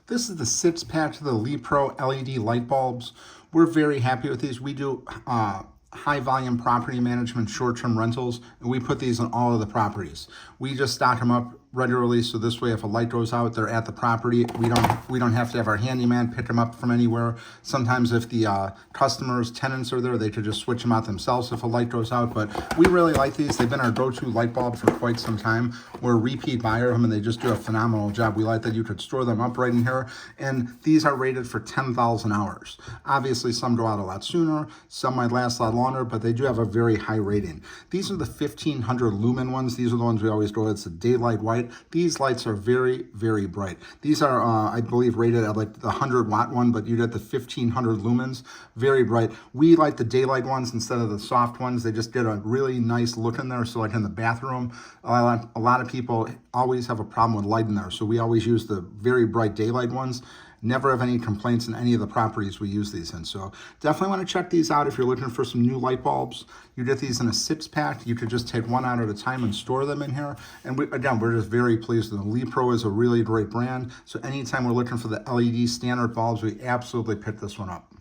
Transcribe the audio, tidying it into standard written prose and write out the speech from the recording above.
This is the 6-pack to the Lepro LED light bulbs. We're very happy with these. We do high volume property management, short-term rentals, and we put these on all of the properties. We just stock them up regularly, so this way if a light goes out, they're at the property. We don't have to have our handyman pick them up from anywhere. Sometimes if the customers, tenants are there, they could just switch them out themselves if a light goes out. But we really like these. They've been our go-to light bulb for quite some time. We're a repeat buyer of them, and they just do a phenomenal job. We like that you could store them up right in here, and these are rated for 10,000 hours. Obviously, some go out a lot sooner, some might last a lot longer, but they do have a very high rating. These are the 1500 lumen ones. These are the ones we always go with. It's a daylight white. These lights are very, very bright. These are, I believe, rated at like the 100-watt one, but you get the 1500 lumens. Very bright. We like the daylight ones instead of the soft ones. They just get a really nice look in there. So like in the bathroom, a lot of people always have a problem with light in there. So we always use the very bright daylight ones. Never have any complaints in any of the properties we use these in. So definitely want to check these out if you're looking for some new light bulbs. You get these in a 6-pack. You could just take one out at a time and store them in here. And again, we're just very pleased with them. Lepro is a really great brand. So anytime we're looking for the LED standard bulbs, we absolutely pick this one up.